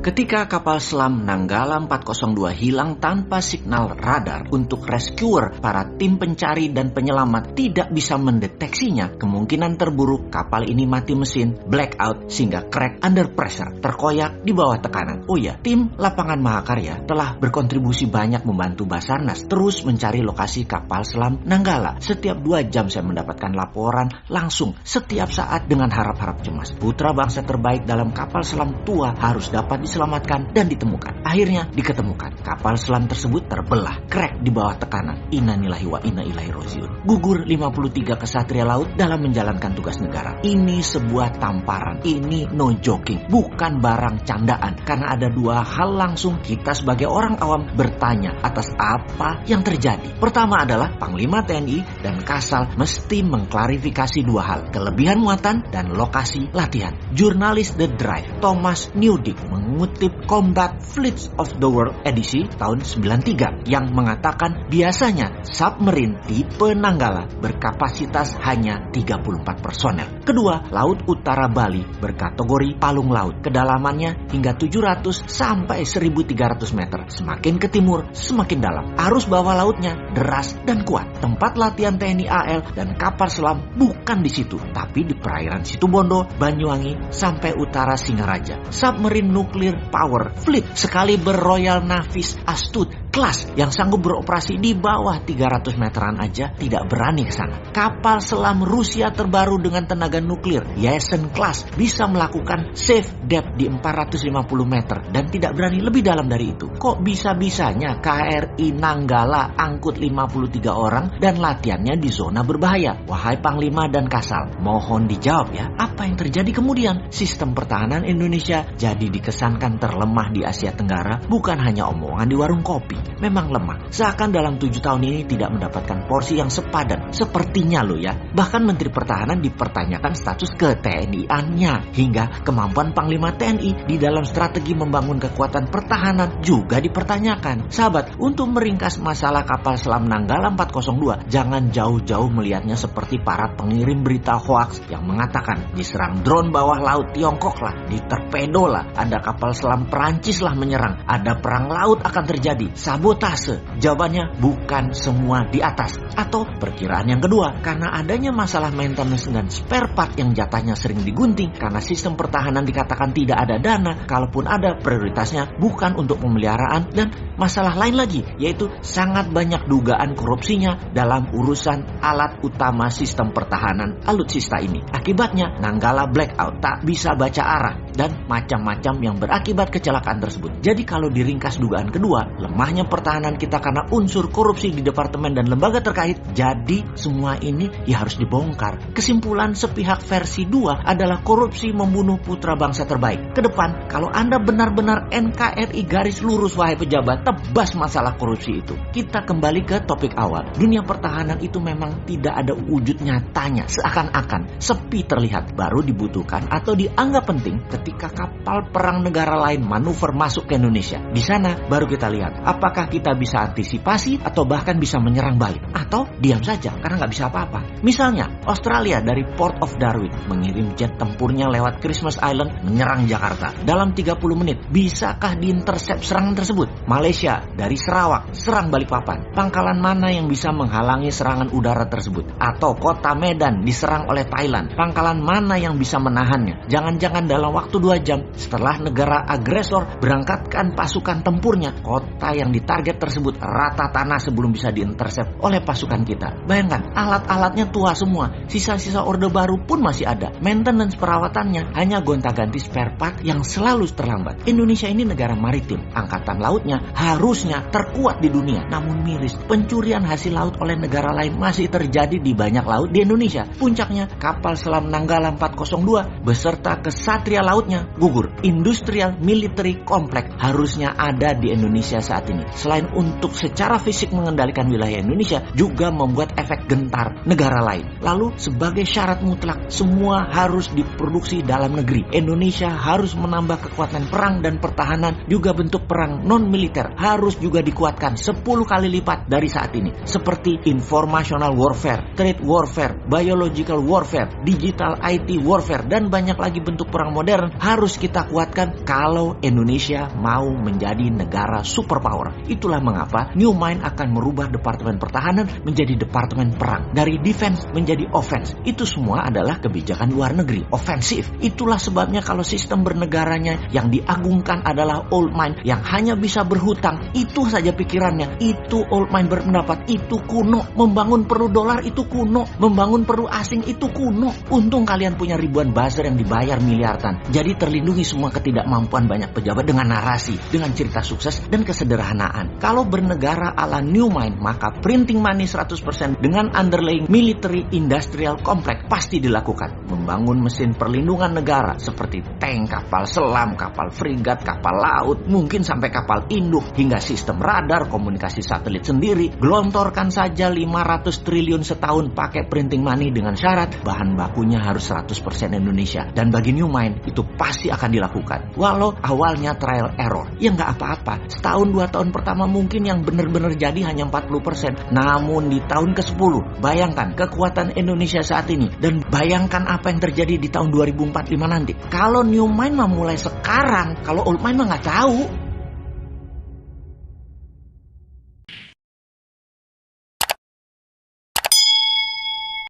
Ketika kapal selam Nanggala 402 hilang tanpa signal radar untuk rescuer, para tim pencari dan penyelamat tidak bisa mendeteksinya. Kemungkinan terburuk kapal ini mati mesin, blackout sehingga crack under pressure, terkoyak di bawah tekanan. Oh ya, tim lapangan Mahakarya telah berkontribusi banyak membantu Basarnas terus mencari lokasi kapal selam Nanggala. Setiap 2 jam saya mendapatkan laporan langsung setiap saat dengan harap-harap cemas. Putra bangsa terbaik dalam kapal selam tua harus dapat diselamatkan dan ditemukan. Akhirnya diketemukan. Kapal selam tersebut terbelah, crack di bawah tekanan. Innalillahi wa inna ilaihi rajiun. Gugur 53 kesatria laut dalam menjalankan tugas negara. Ini sebuah tamparan. Ini no joking, bukan barang candaan. Karena ada 2 hal langsung kita sebagai orang awam bertanya atas apa yang terjadi. Pertama adalah Panglima TNI dan Kasal mesti mengklarifikasi 2 hal: kelebihan muatan dan lokasi latihan. Jurnalis The Drive Thomas Newdick mengutip Combat Fleets of the World edisi tahun 93 yang mengatakan biasanya submarine tipe Nanggala berkapasitas hanya 34 personel. Kedua, Laut Utara Bali berkategori palung laut. Kedalamannya hingga 700 sampai 1300 meter. Semakin ke timur, semakin dalam. Arus bawah lautnya deras dan kuat. Tempat latihan TNI AL dan kapal selam bukan di situ, tapi di perairan Situbondo, Banyuwangi, sampai utara Singaraja. Submarine Nuclear Power Fleet sekaliber Royal Navy's Astute kelas yang sanggup beroperasi di bawah 300 meteran aja tidak berani ke sana. Kapal selam Rusia terbaru dengan tenaga nuklir, Yeltsin class, bisa melakukan safe depth di 450 meter dan tidak berani lebih dalam dari itu. Kok bisa-bisanya KRI Nanggala angkut 53 orang dan latihannya di zona berbahaya? Wahai Panglima dan Kasal, mohon dijawab ya, apa yang terjadi kemudian? Sistem pertahanan Indonesia jadi dikesankan terlemah di Asia Tenggara, bukan hanya omongan di warung kopi. Memang lemah. Seakan dalam 7 tahun ini tidak mendapatkan porsi yang sepadan. Sepertinya loh ya. Bahkan Menteri Pertahanan dipertanyakan status ke-TNI-annya. Hingga kemampuan Panglima TNI di dalam strategi membangun kekuatan pertahanan juga dipertanyakan. Sahabat, untuk meringkas masalah kapal selam Nanggala 402, jangan jauh-jauh melihatnya seperti para pengirim berita hoaks yang mengatakan diserang drone bawah laut Tiongkok lah, ditorpedo lah, ada kapal selam Perancis lah menyerang, ada perang laut akan terjadi. Sabotase. Jawabannya bukan semua di atas. Atau perkiraan yang kedua, karena adanya masalah maintenance dan spare part yang jatahnya sering digunting karena sistem pertahanan dikatakan tidak ada dana, kalaupun ada prioritasnya bukan untuk pemeliharaan, dan masalah lain lagi yaitu sangat banyak dugaan korupsinya dalam urusan alat utama sistem pertahanan alutsista ini. Akibatnya Nanggala blackout, tak bisa baca arah dan macam-macam yang berakibat kecelakaan tersebut. Jadi kalau diringkas dugaan kedua, lemahnya pertahanan kita karena unsur korupsi di departemen dan lembaga terkait, jadi semua ini ya harus dibongkar. Kesimpulan sepihak versi 2 adalah korupsi membunuh putra bangsa terbaik. Kedepan, kalau Anda benar-benar NKRI garis lurus wahai pejabat, tebas masalah korupsi itu. Kita kembali ke topik awal. Dunia pertahanan itu memang tidak ada wujud nyatanya. Seakan-akan sepi terlihat, baru dibutuhkan atau dianggap penting ketika kapal perang negara lain manuver masuk ke Indonesia. Di sana baru kita lihat apakah kita bisa antisipasi atau bahkan bisa menyerang balik, atau diam saja karena nggak bisa apa-apa. Misalnya Australia dari Port of Darwin mengirim jet tempurnya lewat Christmas Island menyerang Jakarta dalam 30 menit. Bisakah diintersep serangan tersebut? Malaysia dari Sarawak serang Balikpapan. Pangkalan mana yang bisa menghalangi serangan udara tersebut? Atau kota Medan diserang oleh Thailand. Pangkalan mana yang bisa menahannya? Jangan-jangan dalam waktu 2 jam setelah negara agresor berangkatkan pasukan tempurnya, kota yang ditarget tersebut rata tanah sebelum bisa diintersep oleh pasukan kita. Bayangkan, alat-alatnya tua semua, sisa-sisa orde baru pun masih ada. Maintenance perawatannya hanya gonta-ganti spare part yang selalu terlambat. Indonesia ini negara maritim, angkatan lautnya harusnya terkuat di dunia. Namun miris, pencurian hasil laut oleh negara lain masih terjadi di banyak laut di Indonesia. Puncaknya, kapal selam Nanggala 402 beserta kesatria lautnya gugur. Industrial military complex harusnya ada di Indonesia saat ini. ini, selain untuk secara fisik mengendalikan wilayah Indonesia, juga membuat efek gentar negara lain. Lalu sebagai syarat mutlak, semua harus diproduksi dalam negeri. Indonesia harus menambah kekuatan perang dan pertahanan, juga bentuk perang non-militer harus juga dikuatkan 10 kali lipat dari saat ini. Seperti informational warfare, trade warfare, biological warfare, digital IT warfare, dan banyak lagi bentuk perang modern harus kita kuatkan kalau Indonesia mau menjadi negara superpower. Itulah mengapa New Mind akan merubah Departemen Pertahanan menjadi Departemen Perang. Dari defense menjadi offense. Itu semua adalah kebijakan luar negeri, ofensif. Itulah sebabnya kalau sistem bernegaranya yang diagungkan adalah old mind yang hanya bisa berhutang, itu saja pikirannya. Itu old mind berpendapat, itu kuno. Membangun perlu dolar itu kuno. Membangun perlu asing itu kuno. Untung kalian punya ribuan buzzer yang dibayar miliaran. Jadi terlindungi semua ketidakmampuan banyak pejabat dengan narasi, dengan cerita sukses dan kesederhanaan. Kalau bernegara ala New Mind, maka printing money 100% dengan underlying military industrial complex pasti dilakukan. Membangun mesin perlindungan negara seperti tank, kapal selam, kapal frigat, kapal laut, mungkin sampai kapal induk, hingga sistem radar, komunikasi satelit sendiri. Gelontorkan saja 500 triliun setahun pakai printing money dengan syarat bahan bakunya harus 100% Indonesia. Dan bagi New Mind itu pasti akan dilakukan. Walau awalnya trial error, ya nggak apa-apa. Setahun 2 tahun pertama mungkin yang benar-benar jadi hanya 40%. Namun di tahun ke-10, bayangkan kekuatan Indonesia saat ini. Dan bayangkan apa yang terjadi di tahun 2045 nanti. Kalau New Mind mah mulai sekarang, kalau Old Mind mah nggak tahu.